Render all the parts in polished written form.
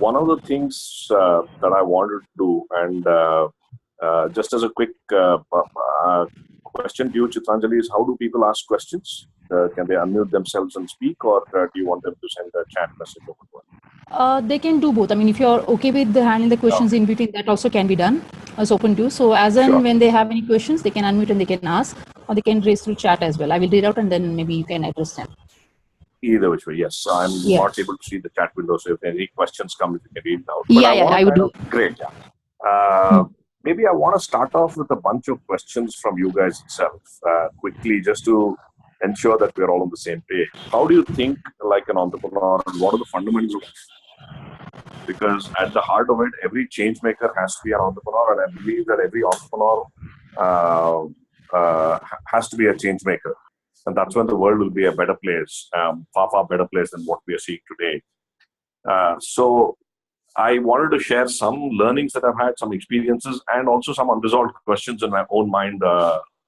one of the things that I wanted to do, and just as a quick question to you, Chitranjali, is how do people ask questions? Can they unmute themselves and speak, or do you want them to send a chat message over to us? They can do both. I mean, if you're okay with handling the questions in between, that also can be done. It's open to. So as and when they have any questions, they can unmute and they can ask, or they can raise through chat as well. I will read out and then maybe you can address them. Either which way, yes. I'm not able to see the chat window, so if any questions come, if you can read it out. But I would do. Great. Maybe I want to start off with a bunch of questions from you guys itself, quickly, just to ensure that we're all on the same page. How do you think like an entrepreneur, and what are the fundamentals? Because at the heart of it, every change maker has to be an entrepreneur, and I believe that every entrepreneur has to be a change maker. And that's when the world will be a better place, far, far better place than what we are seeing today. So I wanted to share some learnings that I've had, some experiences, and also some unresolved questions in my own mind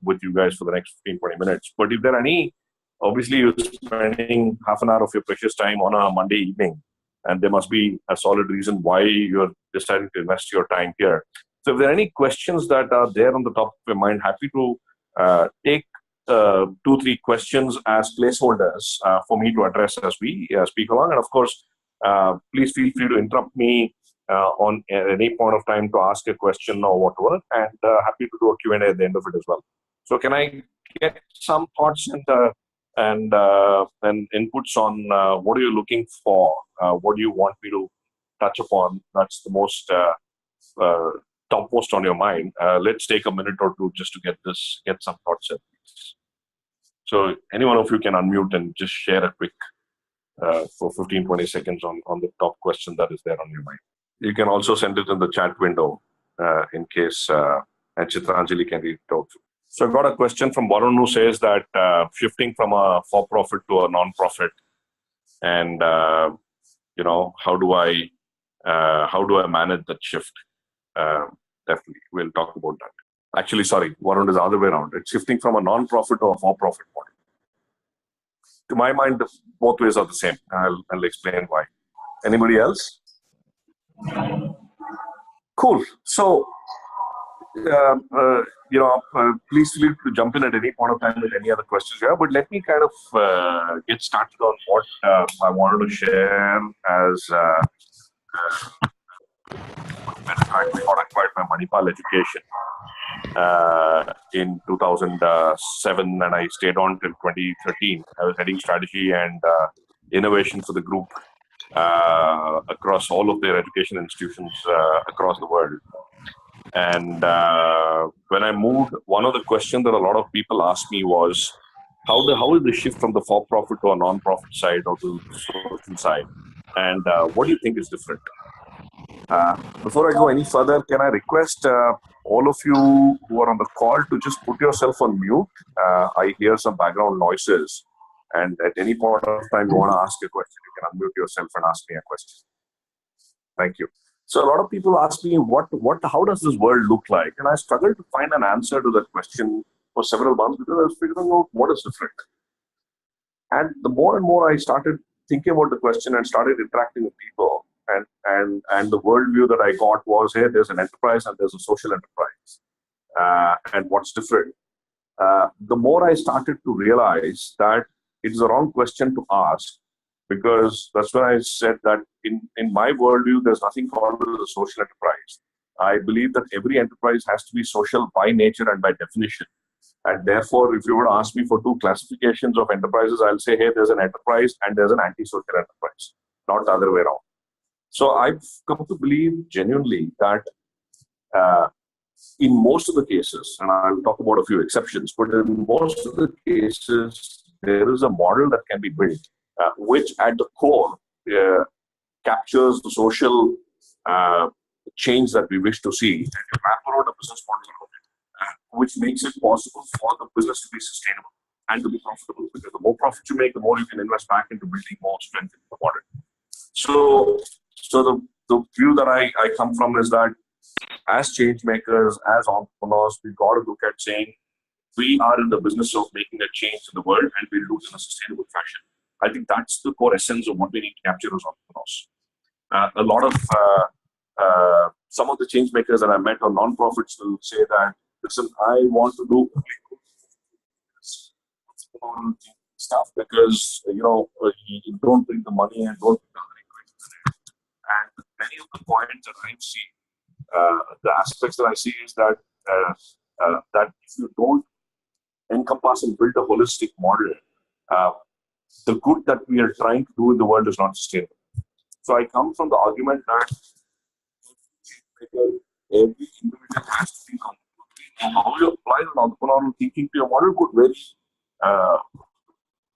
with you guys for the next 15-20 minutes. But if there are any, obviously you're spending half an hour of your precious time on a Monday evening, and there must be a solid reason why you're deciding to invest your time here. So if there are any questions that are there on the top of your mind, happy to take 2-3 questions as placeholders for me to address as we speak along. And of course, please feel free to interrupt me on at any point of time to ask a question or whatever, and happy to do a Q&A at the end of it as well. So can I get some thoughts and inputs on what are you looking for? What do you want me to touch upon? That's the most topmost on your mind. Let's take a minute or two just to get some thoughts in. So any one of you can unmute and just share a quick for 15-20 seconds on the top question that is there on your mind. You can also send it in the chat window in case and Chitranjali can read it out. So I've got a question from Varun who says that shifting from a for-profit to a non-profit, and how do I manage that shift? Definitely, we'll talk about that. Actually, sorry, Varun is the other way around. It's shifting from a non-profit to a for-profit model. To my mind, both ways are the same. I'll explain why. Anybody else? Cool. So, please feel free to jump in at any point of time with any other questions here. But let me kind of get started on what I wanted to share as I got acquired by Manipal Education in 2007, and I stayed on till 2013. I was heading strategy and innovation for the group across all of their education institutions across the world. And when I moved, one of the questions that a lot of people asked me was, how is the shift from the for-profit to a non-profit side or to the social side? And what do you think is different? Before I go any further, can I request all of you who are on the call to just put yourself on mute? I hear some background noises, and at any point of time you want to ask a question, you can unmute yourself and ask me a question. Thank you. So a lot of people ask me, how does this world look like? And I struggled to find an answer to that question for several months because I was figuring out what is different. And the more and more I started thinking about the question and started interacting with people, and the worldview that I got was, hey, there's an enterprise and there's a social enterprise. And what's different? The more I started to realize that it's the wrong question to ask, because that's when I said that in my worldview, there's nothing called a social enterprise. I believe that every enterprise has to be social by nature and by definition. And therefore, if you were to ask me for 2 classifications of enterprises, I'll say, hey, there's an enterprise and there's an anti-social enterprise, not the other way around. So I've come to believe genuinely that in most of the cases, and I'll talk about a few exceptions, but in most of the cases, there is a model that can be built, which at the core captures the social change that we wish to see, and you map out a business model around it, which makes it possible for the business to be sustainable and to be profitable. Because the more profit you make, the more you can invest back into building more strength in the model. So the view that I come from is that as change makers, as entrepreneurs, we've got to look at saying we are in the business of making a change in the world, and we'll do it in a sustainable fashion. I think that's the core essence of what we need to capture as entrepreneurs. A lot of some of the change makers that I met or non-profits will say that, listen, I want to do stuff because you don't bring the money and don't bring the equation. And many of the points that I see, the aspects that I see is that that if you don't encompass and build a holistic model, uh, the good that we are trying to do in the world is not sustainable. So I come from the argument that every individual has to think on how you apply the entrepreneurial thinking to your model could vary uh,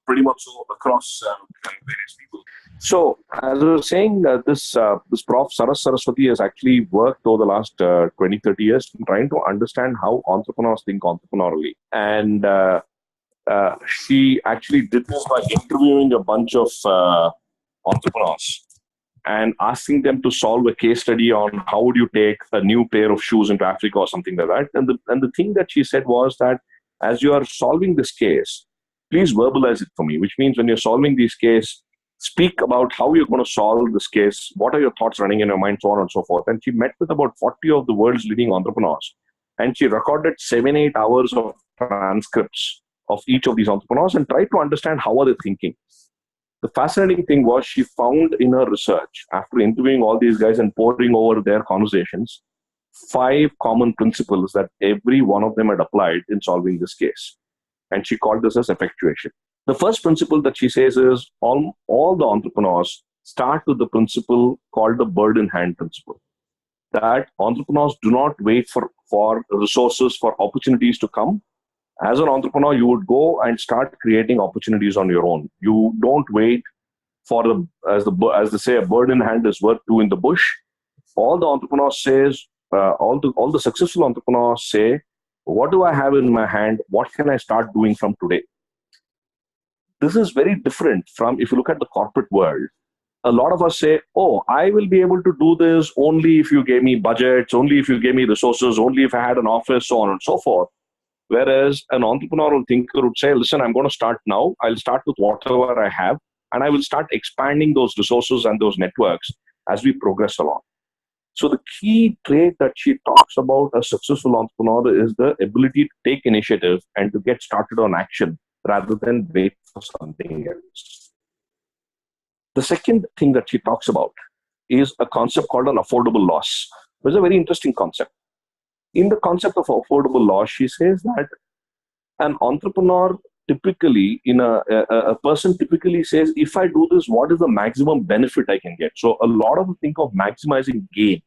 pretty much so across various people. So, as I was saying, this Prof. Saras Saraswati has actually worked over the last 20, 30 years trying to understand how entrepreneurs think entrepreneurially. And she actually did this by interviewing a bunch of entrepreneurs and asking them to solve a case study on how would you take a new pair of shoes into Africa or something like that. And the thing that she said was that as you are solving this case, please verbalize it for me, which means when you're solving this case, speak about how you're going to solve this case, what are your thoughts running in your mind, so on and so forth. And she met with about 40 of the world's leading entrepreneurs, and she recorded 7-8 hours of transcripts of each of these entrepreneurs and tried to understand how are they thinking. The fascinating thing was she found in her research, after interviewing all these guys and poring over their conversations, 5 common principles that every one of them had applied in solving this case. And she called this as effectuation. The first principle that she says is all the entrepreneurs start with the principle called the bird in hand principle. That entrepreneurs do not wait for resources, for opportunities to come. As an entrepreneur, you would go and start creating opportunities on your own. You don't wait for as they say, a bird in hand is worth 2 in the bush. All the entrepreneurs says, all the successful entrepreneurs say, what do I have in my hand? What can I start doing from today? This is very different from if you look at the corporate world. A lot of us say, oh, I will be able to do this only if you gave me budgets, only if you gave me resources, only if I had an office, so on and so forth. Whereas an entrepreneurial thinker would say, listen, I'm going to start now. I'll start with whatever I have, and I will start expanding those resources and those networks as we progress along. So the key trait that she talks about a successful entrepreneur is the ability to take initiative and to get started on action rather than wait for something else. The second thing that she talks about is a concept called an affordable loss. It's a very interesting concept. In the concept of affordable loss, she says that an entrepreneur typically, a person typically says, if I do this, what is the maximum benefit I can get? So a lot of them think of maximizing gain.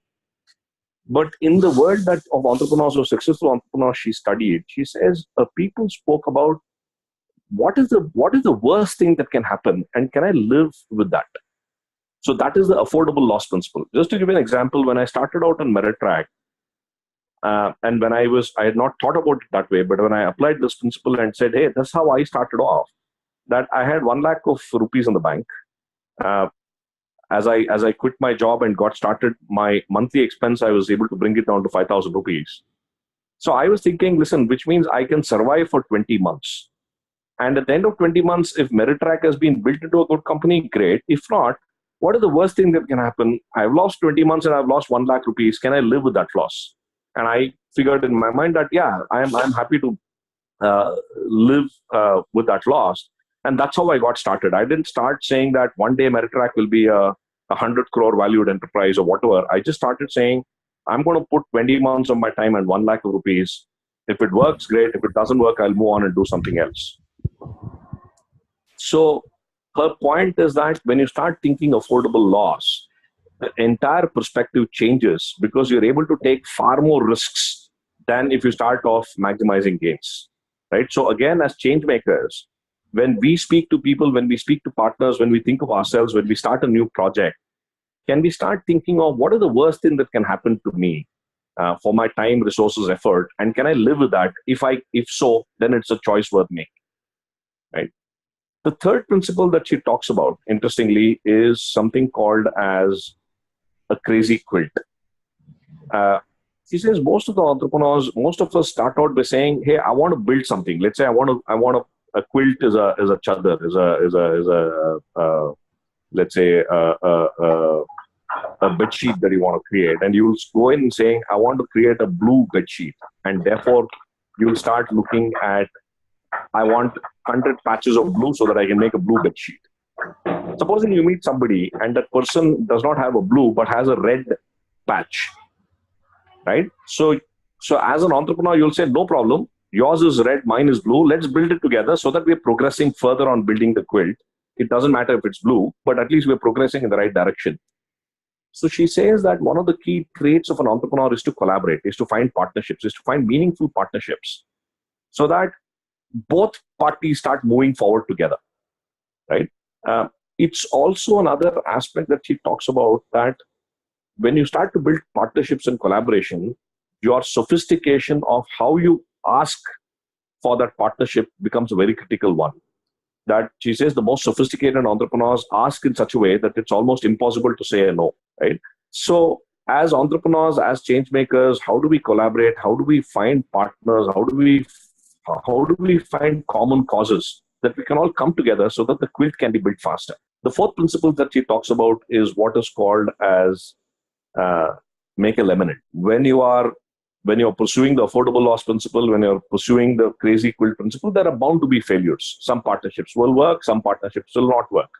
But in the world of entrepreneurs or successful entrepreneurs she studied, she says people spoke about what is the worst thing that can happen and can I live with that? So that is the affordable loss principle. Just to give you an example, when I started out on Meritrack, and when I had not thought about it that way, but when I applied this principle and said, hey, that's how I started off, that I had 1 lakh of rupees in the bank. As I quit my job and got started, my monthly expense, I was able to bring it down to 5,000 rupees. So I was thinking, listen, which means I can survive for 20 months. And at the end of 20 months, if Meritrack has been built into a good company, great. If not, what is the worst thing that can happen? I've lost 20 months and I've lost 1 lakh rupees. Can I live with that loss? And I figured in my mind that, yeah, I'm happy to live with that loss. And that's how I got started. I didn't start saying that one day Meritrack will be a 100 crore valued enterprise or whatever. I just started saying, I'm going to put 20 months of my time and 1 lakh of rupees. If it works, great. If it doesn't work, I'll move on and do something else. So her point is that when you start thinking affordable loss, the entire perspective changes because you're able to take far more risks than if you start off maximizing gains, right? So again, as change makers, when we speak to people, when we speak to partners, when we think of ourselves, when we start a new project, can we start thinking of what is the worst thing that can happen to me for my time, resources, effort, and can I live with that? If so, then it's a choice worth making, right? The third principle that she talks about, interestingly, is something called as a crazy quilt. She says most of the entrepreneurs, most of us start out by saying, "Hey, I want to build something." Let's say I want a quilt is a chadar, let's say a bed sheet that you want to create, and you'll go in saying, I want to create a blue bed sheet. And therefore, you'll start looking at, I want 100 patches of blue so that I can make a blue bed sheet. Supposing you meet somebody and that person does not have a blue but has a red patch, right? So as an entrepreneur, you'll say, no problem. Yours is red, mine is blue. Let's build it together so that we're progressing further on building the quilt. It doesn't matter if it's blue, but at least we're progressing in the right direction. So she says that one of the key traits of an entrepreneur is to collaborate, is to find partnerships, is to find meaningful partnerships so that both parties start moving forward together, right? It's also another aspect that she talks about, that when you start to build partnerships and collaboration, your sophistication of how you ask for that partnership becomes a very critical one. That she says the most sophisticated entrepreneurs ask in such a way that it's almost impossible to say a no, right? So as entrepreneurs, as change makers, how do we collaborate? How do we find partners? How do we find common causes that we can all come together so that the quilt can be built faster? The fourth principle that she talks about is what is called as make a lemonade. When you're pursuing the affordable loss principle, when you're pursuing the crazy quilt principle, there are bound to be failures. Some partnerships will work, some partnerships will not work.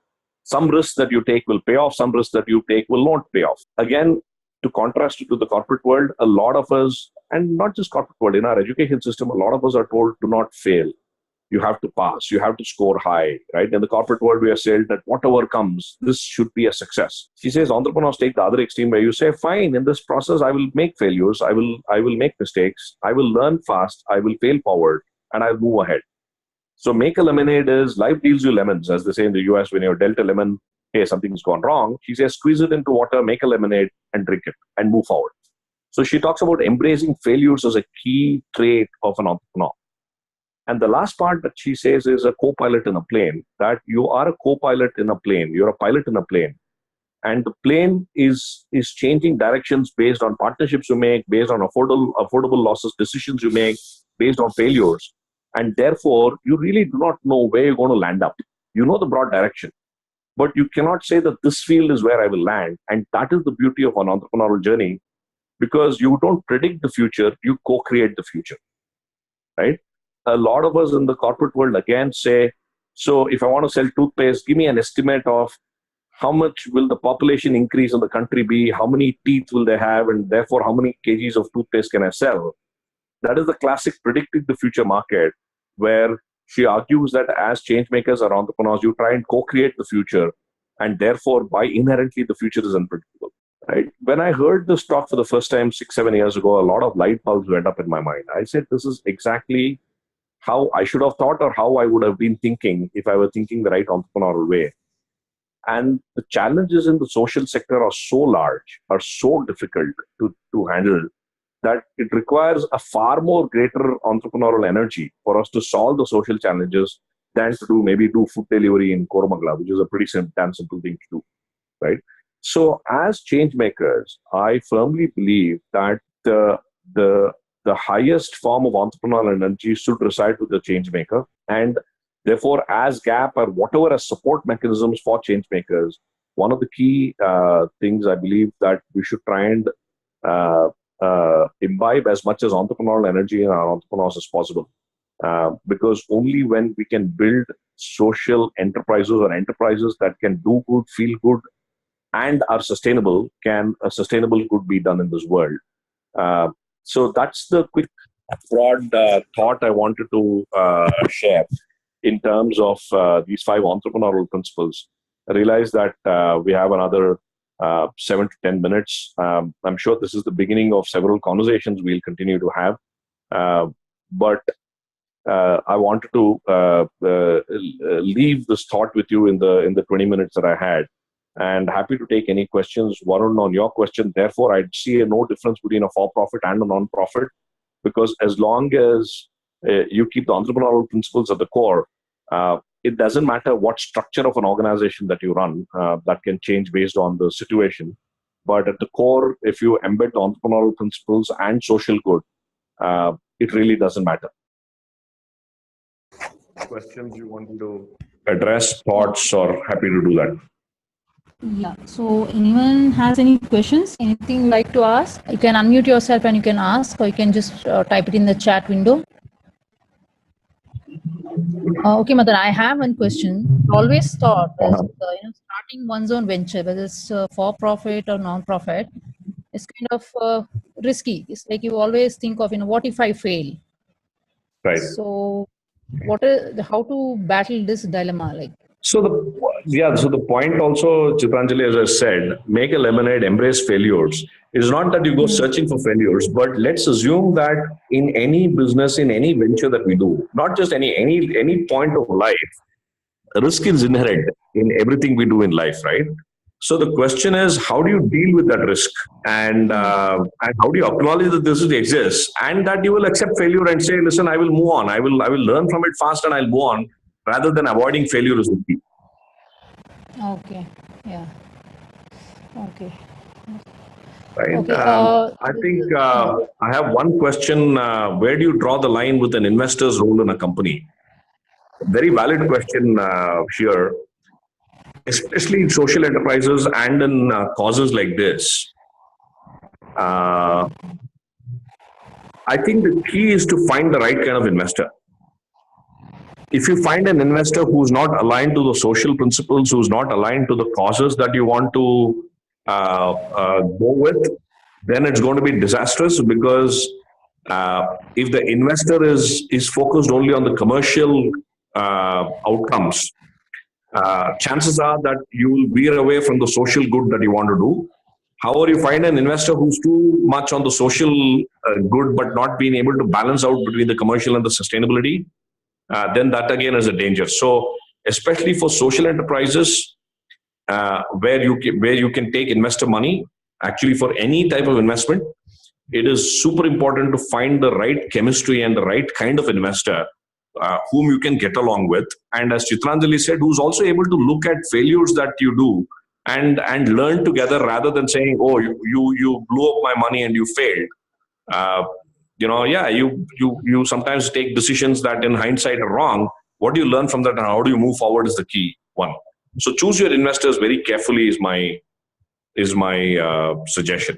Some risks that you take will pay off, some risks that you take will not pay off. Again, to contrast it to the corporate world, a lot of us, and not just corporate world, in our education system, a lot of us are told to not fail. You have to pass, you have to score high, right? In the corporate world, we are said that whatever comes, this should be a success. She says entrepreneurs take the other extreme where you say, fine, in this process, I will make failures, I will make mistakes, I will learn fast, I will fail forward, and I'll move ahead. So make a lemonade is life deals you lemons, as they say in the US, when you're dealt a lemon, hey, something's gone wrong. She says, squeeze it into water, make a lemonade, and drink it, and move forward. So she talks about embracing failures as a key trait of an entrepreneur. And the last part that she says is a co-pilot in a plane, that you are a co-pilot in a plane, you're a pilot in a plane. And the plane is changing directions based on partnerships you make, based on affordable losses, decisions you make, based on failures. And therefore, you really do not know where you're going to land up. You know the broad direction, but you cannot say that this field is where I will land. And that is the beauty of an entrepreneurial journey, because you don't predict the future, you co-create the future, right? A lot of us in the corporate world again say, so if I want to sell toothpaste, give me an estimate of how much will the population increase in the country be, how many teeth will they have, and therefore how many kgs of toothpaste can I sell? That is the classic predicting the future market, where she argues that as change makers or entrepreneurs, you try and co-create the future, and therefore by inherently the future is unpredictable. Right? When I heard this talk for the first time 6-7 years ago, a lot of light bulbs went up in my mind. I said, this is exactly how I should have thought, or how I would have been thinking if I were thinking the right entrepreneurial way. And the challenges in the social sector are so large, are so difficult to handle, that it requires a far more greater entrepreneurial energy for us to solve the social challenges than to maybe do food delivery in Koramangala, which is a pretty damn simple thing to do, right? So as change makers, I firmly believe that the highest form of entrepreneurial energy should reside with the change maker. And therefore, as GAP or whatever as support mechanisms for change makers, one of the key things I believe that we should try and imbibe as much as entrepreneurial energy in our entrepreneurs as possible. Because only when we can build social enterprises or enterprises that can do good, feel good, and are sustainable, can a sustainable good be done in this world. So that's the quick, broad thought I wanted to share in terms of these 5 entrepreneurial principles. I realize that we have another 7 to 10 minutes. I'm sure this is the beginning of several conversations we'll continue to have. But I wanted to leave this thought with you in the 20 minutes that I had. And happy to take any questions. Varun, on your question, therefore, I'd see no difference between a for-profit and a non-profit, because as long as you keep the entrepreneurial principles at the core, it doesn't matter what structure of an organization that you run, that can change based on the situation. But at the core, if you embed the entrepreneurial principles and social good, it really doesn't matter. Questions you want to address, thoughts, or happy to do that? Yeah. So anyone has any questions? Anything you like to ask? You can unmute yourself and you can ask, or you can just type it in the chat window. Okay, Madan, I have one question. Always thought that starting one's own venture, whether it's for profit or non-profit, is kind of risky. It's like you always think of, what if I fail? Right. So, how to battle this dilemma? Like, So the point also, Chitranjali, as I said, make a lemonade, embrace failures. It's not that you go searching for failures, but let's assume that in any business, in any venture that we do, not just any point of life, risk is inherent in everything we do in life, right? So the question is, how do you deal with that risk, and how do you acknowledge that this exists, and that you will accept failure and say, listen, I will move on. I will learn from it fast, and I'll move on, rather than avoiding failure is the key. okay, yeah, okay, Right. okay. I think I have one question. Where do you draw the line with an investor's role in a company? Very valid question here, especially in social enterprises and in causes like this. Uh, I think the key is to find the right kind of investor. If you find an investor who's not aligned to the social principles, who's not aligned to the causes that you want to go with, then it's going to be disastrous, because if the investor is focused only on the commercial outcomes, chances are that you will veer away from the social good that you want to do. However, you find an investor who's too much on the social good, but not being able to balance out between the commercial and the sustainability, then that again is a danger. So, especially for social enterprises, where you can take investor money, actually for any type of investment, it is super important to find the right chemistry and the right kind of investor whom you can get along with. And as Chitranjali said, who's also able to look at failures that you do and learn together, rather than saying, oh, you blew up my money and you failed. Uh, yeah, you sometimes take decisions that in hindsight are wrong. What do you learn from that, and how do you move forward is the key one. So choose your investors very carefully is my suggestion.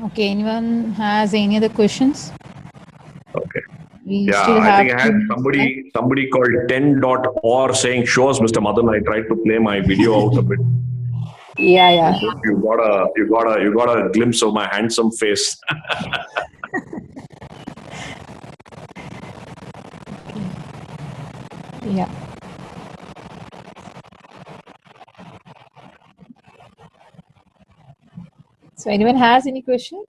Okay, anyone has any other questions? Okay. We Yeah, still I have think I 2 had minutes left. somebody called 10.or saying, show us, Mr. Madan. I tried to play my video out a bit. Yeah, yeah. You got a glimpse of my handsome face. Yeah. So anyone has any question?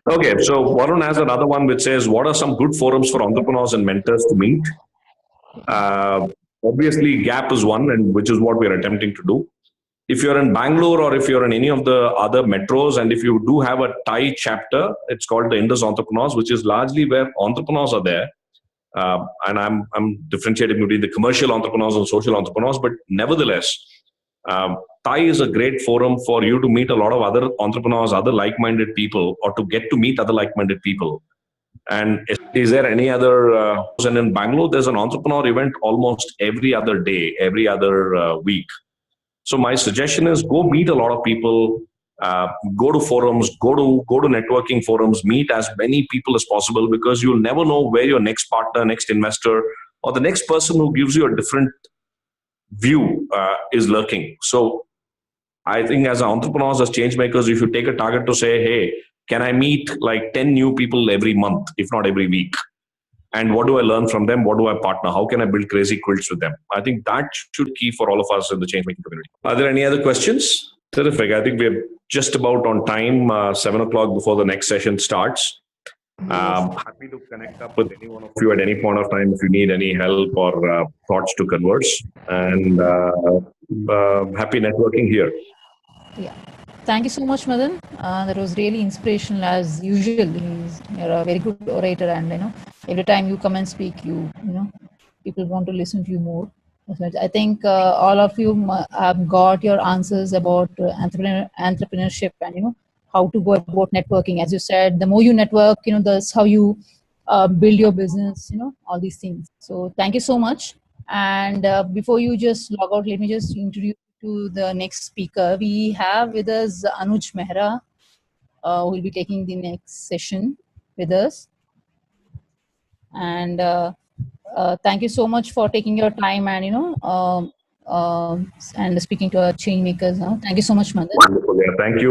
Okay, so Varun has another one which says, what are some good forums for entrepreneurs and mentors to meet? Uh, Obviously, Gap is one, and which is what we're attempting to do. If you're in Bangalore, or if you're in any of the other metros, and if you do have a Thai chapter, it's called the Indus Entrepreneurs, which is largely where entrepreneurs are there. And I'm differentiating between the commercial entrepreneurs and social entrepreneurs, but nevertheless, Thai is a great forum for you to meet a lot of other entrepreneurs, other like-minded people, or to get to meet other like-minded people. And is there any other? And in Bangalore, there's an entrepreneur event almost every other day, every other week. So my suggestion is, go meet a lot of people, go to forums, go to networking forums, meet as many people as possible, because you'll never know where your next partner, next investor, or the next person who gives you a different view is lurking. So I think as entrepreneurs, as change makers, if you take a target to say, hey, can I meet like 10 new people every month, if not every week? And what do I learn from them? What do I partner? How can I build crazy quilts with them? I think that should be key for all of us in the change making community. Are there any other questions? Terrific. I think we're just about on time, 7 o'clock before the next session starts. Happy to connect up with any one of you at any point of time if you need any help or thoughts to converse. And happy networking here. Yeah. Thank you so much, Madan. That was really inspirational as usual. You're a very good orator, and every time you come and speak, people want to listen to you more. I think all of you have got your answers about entrepreneurship, and how to go about networking. As you said, the more you network, that's how you build your business, all these things. So thank you so much. And before you just log out, let me just introduce you to the next speaker. We have with us Anuj Mehra, who will be taking the next session with us. And thank you so much for taking your time and and speaking to our change makers. Thank you so much, Madan. Wonderful. Yeah, thank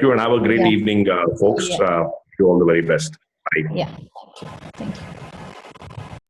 you, and have a great Yeah. evening, folks. Yeah. You all the very best. Bye. Yeah. Thank you. Thank you.